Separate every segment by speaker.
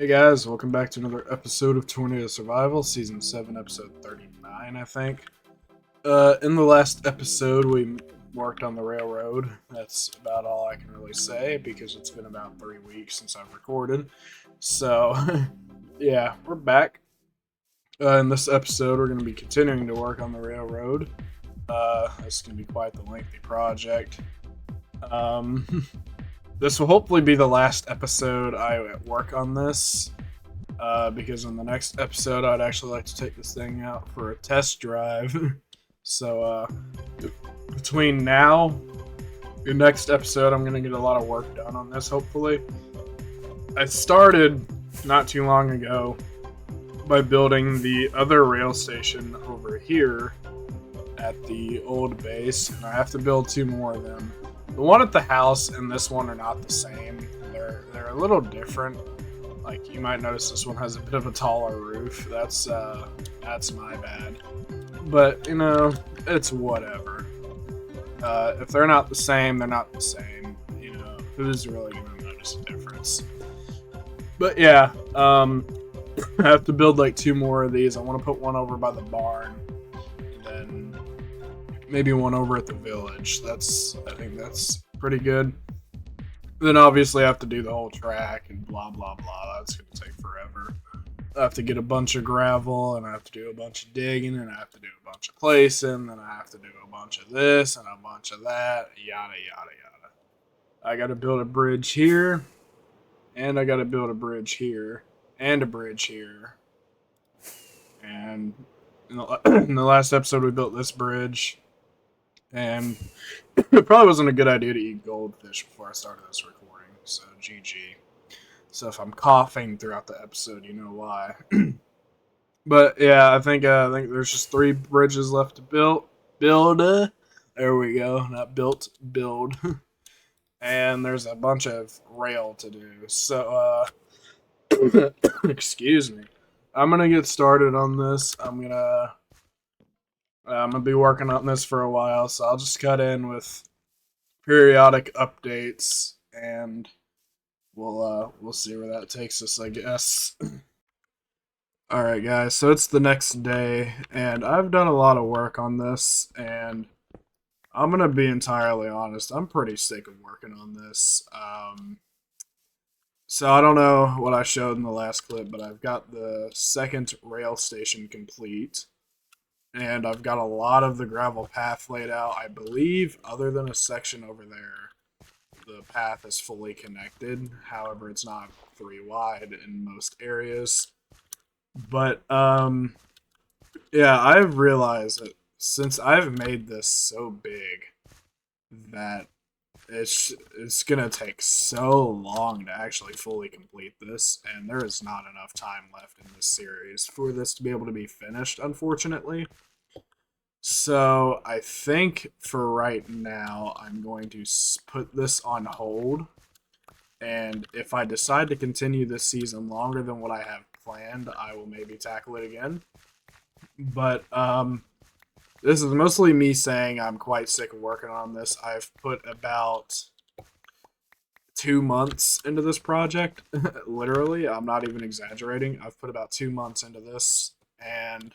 Speaker 1: Hey guys, welcome back to another episode of Tornado Survival, Season 7, Episode 39, I think. In the last episode, we worked on the railroad. That's about all I can really say, because it's been about 3 weeks since I've recorded. So, yeah, we're back. In this episode, we're going to be continuing to work on the railroad. This can be quite the lengthy project. Um, this will hopefully be the last episode I work on this. Because in the next episode, I'd actually like to take this thing out for a test drive. So, between now and next episode, I'm going to get a lot of work done on this, hopefully. I started not too long ago by building the other rail station over here at the old base, and I have to build 2 more of them. The one at the house and this one are not the same. They're a little different. Like, you might notice this one has a bit of a taller roof. That's my bad. But, you know, it's whatever. If they're not the same, they're not the same. You know, who's really going to notice a difference? But yeah, I have to build like 2 more of these. I want to put one over by the barn, and then maybe one over at the village. I think that's pretty good. Then obviously I have to do the whole track and blah blah blah. That's gonna take forever. I have to get a bunch of gravel, and I have to do a bunch of digging, and I have to do a bunch of placing, and I have to do a bunch of this and a bunch of that. Yada yada yada. I gotta build a bridge here, and I gotta build a bridge here, and a bridge here. And in the last episode we built this bridge. And it probably wasn't a good idea to eat goldfish before I started this recording, so GG. So if I'm coughing throughout the episode, you know why. But yeah, I think there's just 3 bridges left to build. There we go. Not built, build. And there's a bunch of rail to do. So excuse me. I'm gonna get started on this. I'm gonna be working on this for a while, so I'll just cut in with periodic updates, and we'll see where that takes us, I guess. All right, guys. So it's the next day, and I've done a lot of work on this, and I'm gonna be entirely honest. I'm pretty sick of working on this. So I don't know what I showed in the last clip, but I've got the second rail station complete. And I've got a lot of the gravel path laid out. I believe, other than a section over there, the path is fully connected. However, it's not 3 wide in most areas. But, yeah, I've realized that since I've made this so big, that it's gonna take so long to actually fully complete this, and there is not enough time left in this series for this to be able to be finished, unfortunately. So I think for right now, I'm going to put this on hold, and if I decide to continue this season longer than what I have planned, I will maybe tackle it again. But this is mostly me saying I'm quite sick of working on this. I've put about 2 months into this project. Literally, I'm not even exaggerating. I've put about 2 months into this, and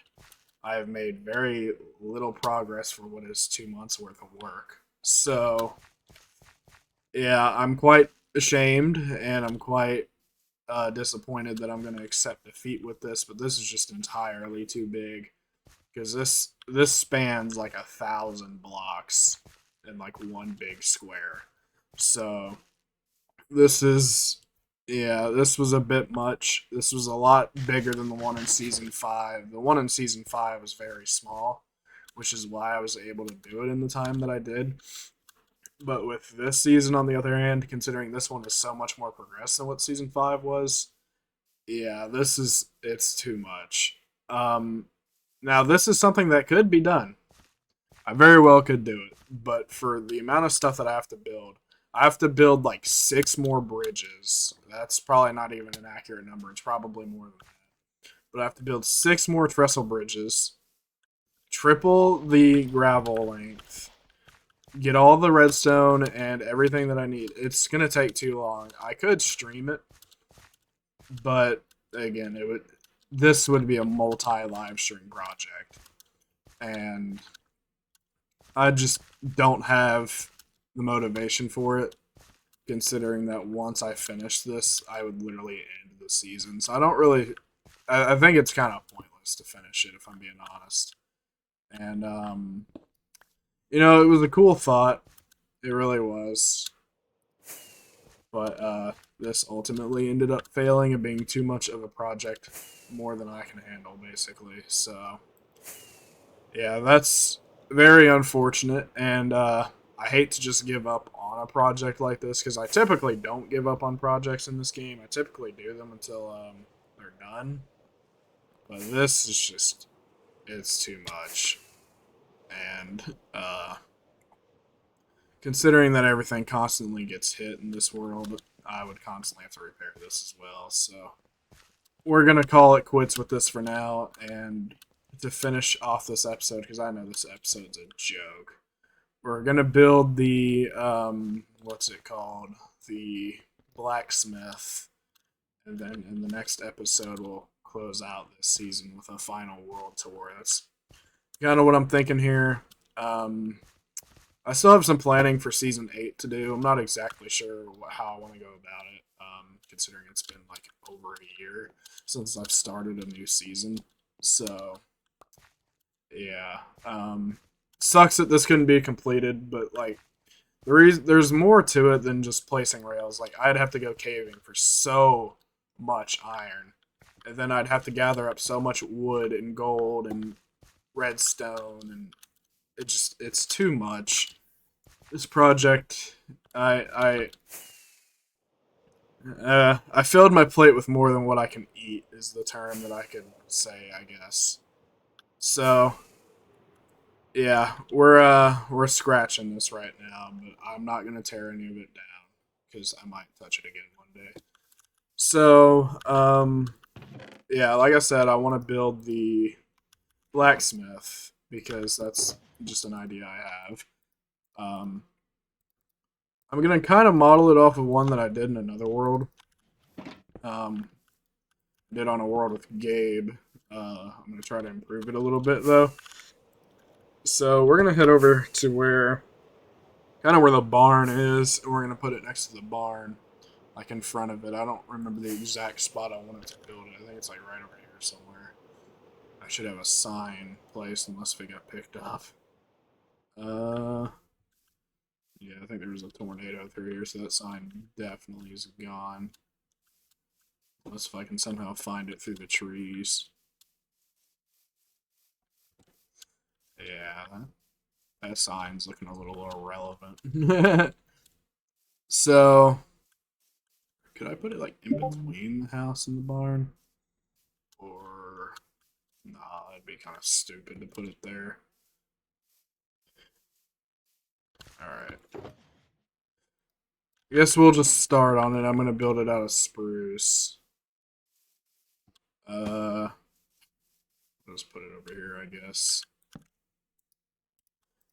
Speaker 1: I have made very little progress for what is 2 months worth of work. So, yeah, I'm quite ashamed, and I'm quite disappointed that I'm going to accept defeat with this, but this is just entirely too big. Because this spans like 1,000 blocks in like one big square. So this is, yeah, this was a bit much. This was a lot bigger than the one in Season 5. The one in Season 5 was very small, which is why I was able to do it in the time that I did. But with this season, on the other hand, considering this one is so much more progressed than what Season 5 was, yeah, it's too much. Now, this is something that could be done. I very well could do it. But for the amount of stuff that I have to build like 6 more bridges. That's probably not even an accurate number. It's probably more than that. But I have to build 6 more trestle bridges, triple the gravel length, get all the redstone and everything that I need. It's going to take too long. I could stream it, but again, this would be a multi-live stream project, and I just don't have the motivation for it, considering that once I finish this, I would literally end the season. So I don't really. I think it's kind of pointless to finish it, if I'm being honest. And it was a cool thought. It really was. But this ultimately ended up failing and being too much of a project, more than I can handle, basically. So yeah, that's very unfortunate, and I hate to just give up on a project like this, because I typically don't give up on projects in this game. I typically do them until they're done. But this is just, it's too much. And considering that everything constantly gets hit in this world, I would constantly have to repair this as well. So we're going to call it quits with this for now. And to finish off this episode, because I know this episode's a joke, we're going to build the, what's it called? The Blacksmith. And then in the next episode, we'll close out this season with a final world tour. That's kind of what I'm thinking here. I still have some planning for season 8 to do. I'm not exactly sure how I want to go about it, considering it's been like over a year since I've started a new season. So, yeah. Sucks that this couldn't be completed, but like, there's more to it than just placing rails. Like, I'd have to go caving for so much iron, and then I'd have to gather up so much wood and gold and redstone, and it's too much. This project, I filled my plate with more than what I can eat, is the term that I could say, I guess. So yeah, we're scratching this right now, but I'm not gonna tear any of it down, because I might touch it again one day. So yeah, like I said, I want to build the blacksmith, because that's just an idea I have. I'm gonna kind of model it off of one that I did in another world. Um, did on a world with Gabe. I'm gonna try to improve it a little bit though. So we're gonna head over to kind of where the barn is, and we're gonna put it next to the barn, like in front of it. I don't remember the exact spot I wanted to build it. I think it's like right over here somewhere. I should have a sign placed, unless it got picked up. Yeah, I think there was a tornado through here, so that sign definitely is gone. Unless if I can somehow find it through the trees. Yeah, that sign's looking a little irrelevant. So, could I put it like in between the house and the barn? Or, nah, that'd be kind of stupid to put it there. Alright. I guess we'll just start on it. I'm going to build it out of spruce. Let's put it over here, I guess.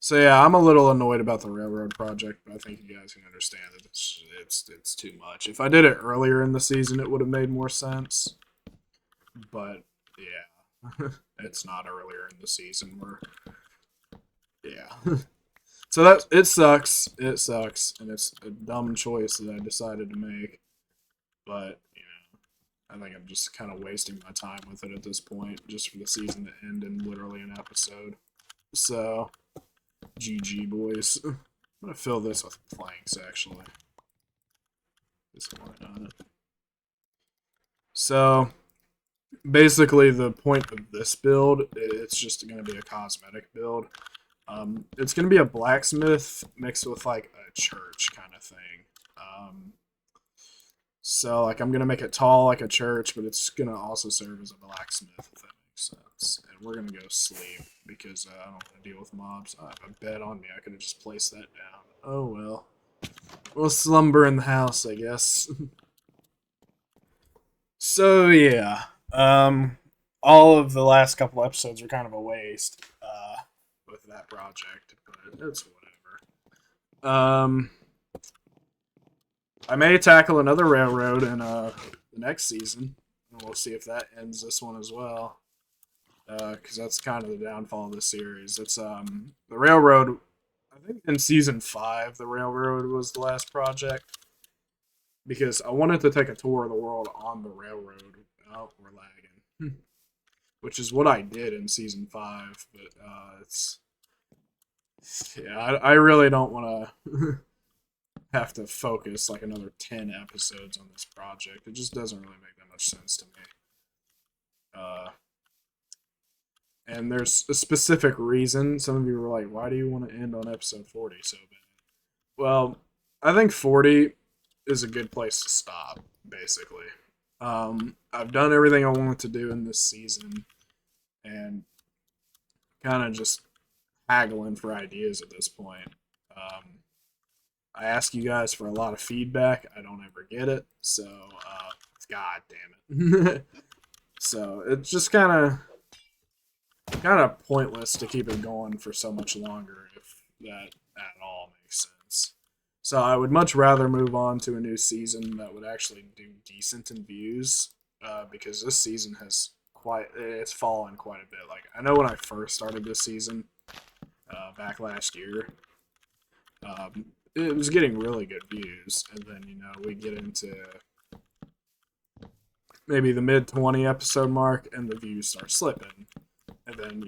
Speaker 1: So yeah, I'm a little annoyed about the railroad project, but I think you guys can understand that it's too much. If I did it earlier in the season, it would have made more sense. But yeah, it's not earlier in the season. Yeah. So it sucks. It sucks, and it's a dumb choice that I decided to make. But I think I'm just kind of wasting my time with it at this point, just for the season to end in literally an episode. So, GG, boys. I'm going to fill this with planks, actually. So, basically, the point of this build, it's just going to be a cosmetic build. It's going to be a blacksmith mixed with, like, a church kind of thing. So, like, I'm going to make it tall like a church, but it's going to also serve as a blacksmith, if that makes sense. And we're going to go sleep, because I don't want to deal with mobs. I have a bed on me. I could have just placed that down. Oh, well. We'll slumber in the house, I guess. So, yeah. All of the last couple episodes are kind of a waste with that project, but it's whatever. I may tackle another railroad in the next season. And we'll see if that ends this one as well. Because that's kind of the downfall of the series. It's the Railroad. I think in season 5, the Railroad was the last project because I wanted to take a tour of the world on the railroad. Oh, we're lagging, which is what I did in season 5. But I really don't want to have to focus like another 10 episodes on this project. It just doesn't really make that much sense to me. And there's a specific reason. Some of you were like, why do you want to end on episode 40 so bad? Well, I think 40 is a good place to stop, basically. I've done everything I wanted to do in this season, and kind of just haggling for ideas at this point. I ask you guys for a lot of feedback. I don't ever get it, so god damn it. So it's just kind of pointless to keep it going for so much longer, if that at all makes sense. So I would much rather move on to a new season that would actually do decent in views, because this season it's fallen quite a bit. Like, I know when I first started this season, back last year, it was getting really good views, and then we get into maybe the mid 20 episode mark, and the views start slipping. And then,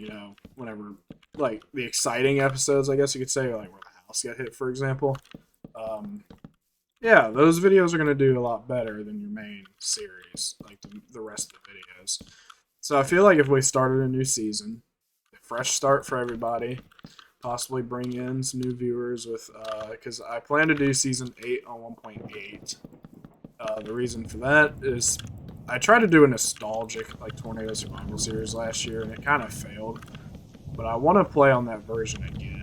Speaker 1: whenever, like, the exciting episodes, I guess you could say, like where the house got hit, for example, yeah, those videos are going to do a lot better than your main series, like the rest of the videos. So I feel like if we started a new season, a fresh start for everybody, possibly bring in some new viewers with, because I plan to do season 8 on 1.8. The reason for that is I tried to do a nostalgic like Tornado Survival series last year, and it kind of failed. But I want to play on that version again.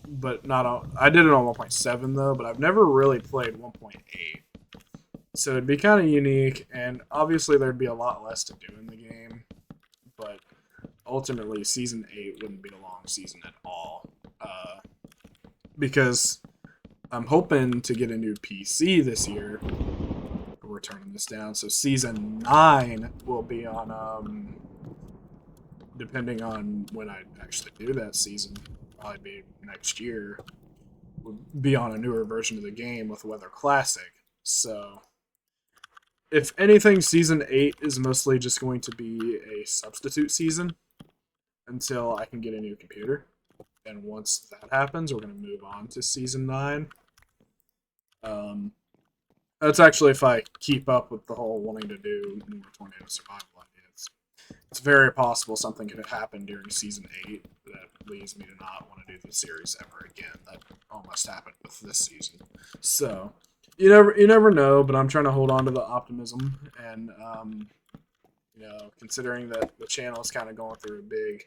Speaker 1: But not on. I did it on 1.7 though, but I've never really played 1.8. So it'd be kind of unique, and obviously there'd be a lot less to do in the game. But ultimately, season 8 wouldn't be a long season at all, because I'm hoping to get a new PC this year. We're turning this down, so season 9 will be on, depending on when I actually do that season, probably be next year, will be on a newer version of the game with Weather Classic. So if anything, season 8 is mostly just going to be a substitute season until I can get a new computer. And once that happens, we're going to move on to season 9. That's actually if I keep up with the whole wanting to do more Tornado Survival ideas. It's very possible something could happen during season 8 that leads me to not want to do the series ever again. That almost happened with this season. So you never know, but I'm trying to hold on to the optimism, and considering that the channel is kind of going through a big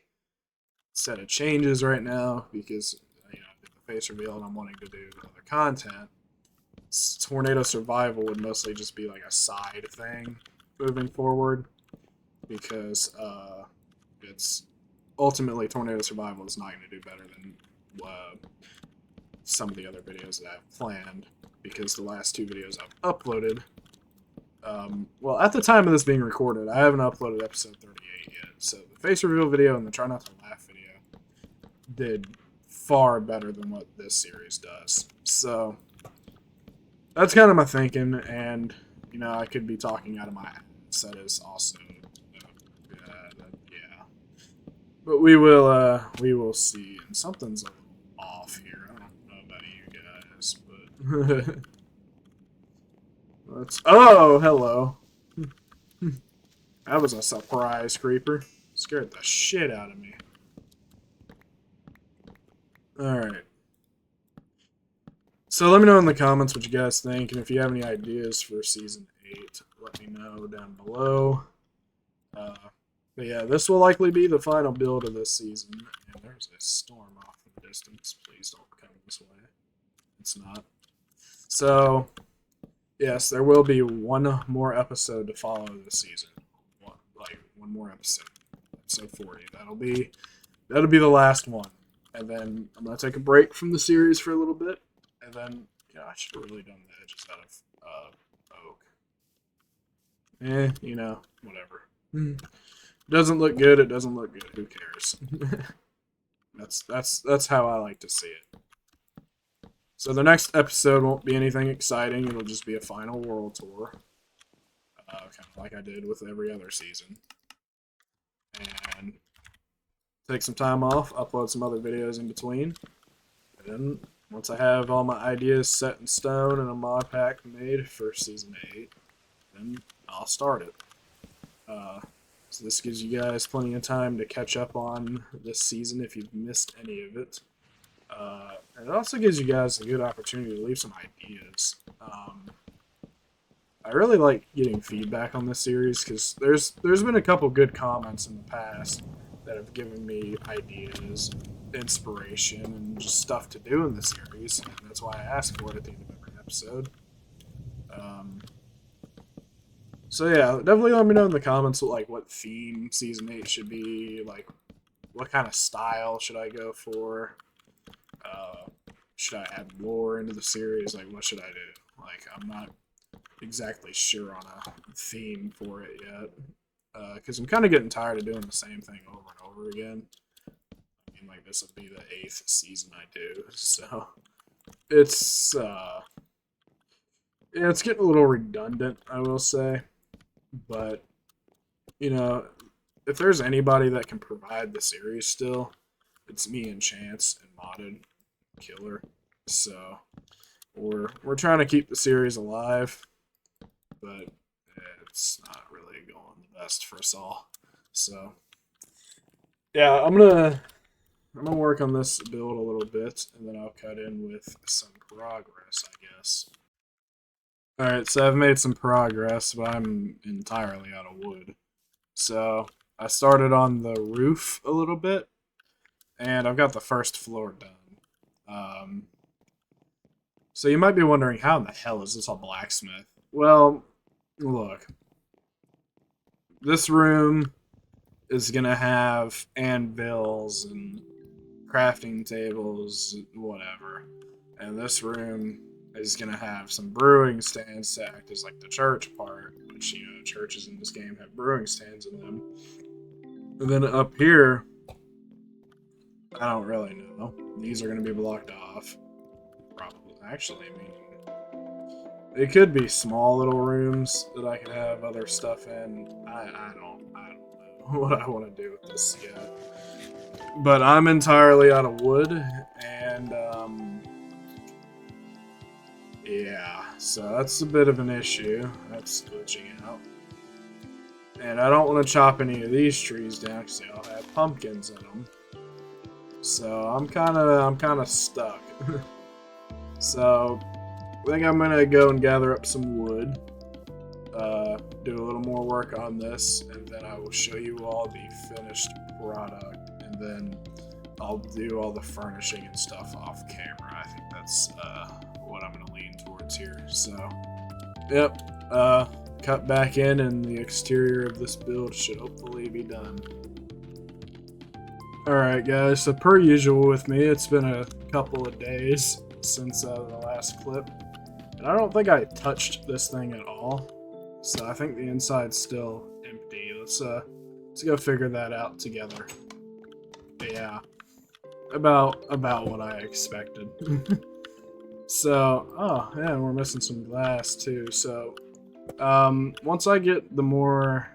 Speaker 1: set of changes right now because I did the face reveal and I'm wanting to do other content. Tornado Survival would mostly just be like a side thing moving forward, because it's ultimately Tornado Survival is not going to do better than some of the other videos that I've planned, because the last 2 videos I've uploaded, well, at the time of this being recorded, I haven't uploaded episode 38 yet, so the face reveal video and the try not to laugh video did far better than what this series does. So that's kind of my thinking, and I could be talking out of my ass. That is also, yeah. But we will see. And something's a little off here. I don't know about you guys, but oh, hello. That was a surprise creeper. Scared the shit out of me. All right. So let me know in the comments what you guys think, and if you have any ideas for season 8, let me know down below. But yeah, this will likely be the final build of this season. And there's a storm off in the distance. Please don't come this way. It's not. So yes, there will be one more episode to follow this season. One more episode. Episode 40. That'll be the last one. And then I'm gonna take a break from the series for a little bit. And then, I should have really done the edges out of oak. You know, whatever. Doesn't look good, it doesn't look good. Who cares? That's how I like to see it. So the next episode won't be anything exciting. It'll just be a final world tour, kind of like I did with every other season. And take some time off, upload some other videos in between. And then once I have all my ideas set in stone and a mod pack made for Season 8, then I'll start it. So this gives you guys plenty of time to catch up on this season if you've missed any of it. And it also gives you guys a good opportunity to leave some ideas. I really like getting feedback on this series because there's been a couple good comments in the past that have given me ideas, inspiration, and just stuff to do in the series. And that's why I ask for it at the end of every episode. So yeah, definitely let me know in the comments what theme Season 8 should be, like what kind of style should I go for? Should I add lore into the series? Like, what should I do? Like, I'm not exactly sure on a theme for it yet. Because I'm kind of getting tired of doing the same thing over and over again. I mean, like, this will be the 8th season I do, so it's it's getting a little redundant, I will say. But, you know, if there's anybody that can provide the series still, it's me and Chance and Modded Killer. So we're trying to keep the series alive, but it's not really going the best for us all. So yeah, I'm gonna work on this build a little bit, and then I'll cut in with some progress, I guess. Alright, so I've made some progress, but I'm entirely out of wood. So I started on the roof a little bit, and I've got the first floor done. So you might be wondering, how in the hell is this a blacksmith? Well, look. This room is going to have anvils and crafting tables, whatever. And this room is going to have some brewing stands to act as like the church part, which, you know, churches in this game have brewing stands in them. And then up here, I don't really know. These are going to be blocked off. Probably. Actually, I mean, it could be small little rooms that I could have other stuff in. I don't know what I want to do with this yet. But I'm entirely out of wood, and yeah, so that's a bit of an issue. That's glitching out. And I don't want to chop any of these trees down because they all have pumpkins in them. So I'm kind of stuck. So I think I'm gonna go and gather up some wood, do a little more work on this, and then I will show you all the finished product, and then I'll do all the furnishing and stuff off camera. I think that's what I'm gonna lean towards here. So, yep, cut back in, and the exterior of this build should hopefully be done. Alright guys, so per usual with me, it's been a couple of days since the last clip, and I don't think I touched this thing at all, so I think the inside's still empty. Let's go figure that out together. But yeah, about what I expected. So, oh yeah, we're missing some glass too. So once I get the more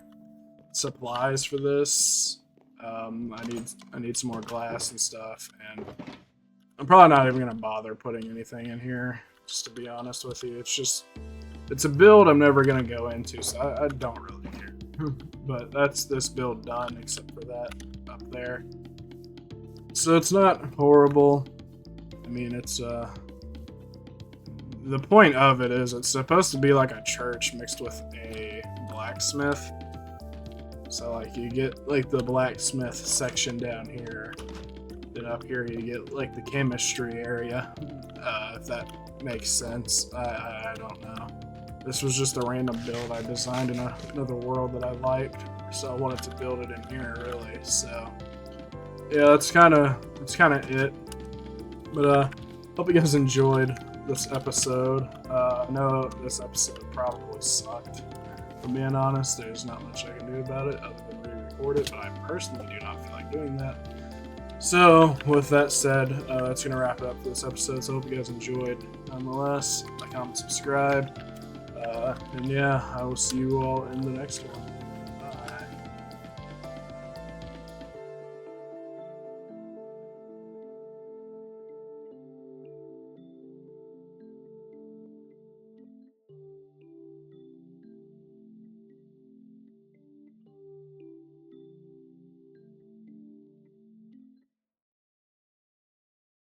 Speaker 1: supplies for this, I need some more glass and stuff, and I'm probably not even going to bother putting anything in here, just to be honest with you. It's a build I'm never going to go into, so I don't really care. But that's this build done, except for that up there. So it's not horrible. I mean, it's, the point of it is it's supposed to be like a church mixed with a blacksmith. So, like, you get, like, the blacksmith section down here. Then up here you get like the chemistry area, if that makes sense. I don't know. This was just a random build I designed in another world that I liked, so I wanted to build it in here really. So yeah, that's kind of it. But hope you guys enjoyed this episode. I know this episode probably sucked, If I'm being honest, there's not much I can do about it other than re-record it, but I personally do not feel like doing that. So, with that said, that's going to wrap it up for this episode, so I hope you guys enjoyed. Nonetheless, like, comment, subscribe, and yeah, I will see you all in the next one.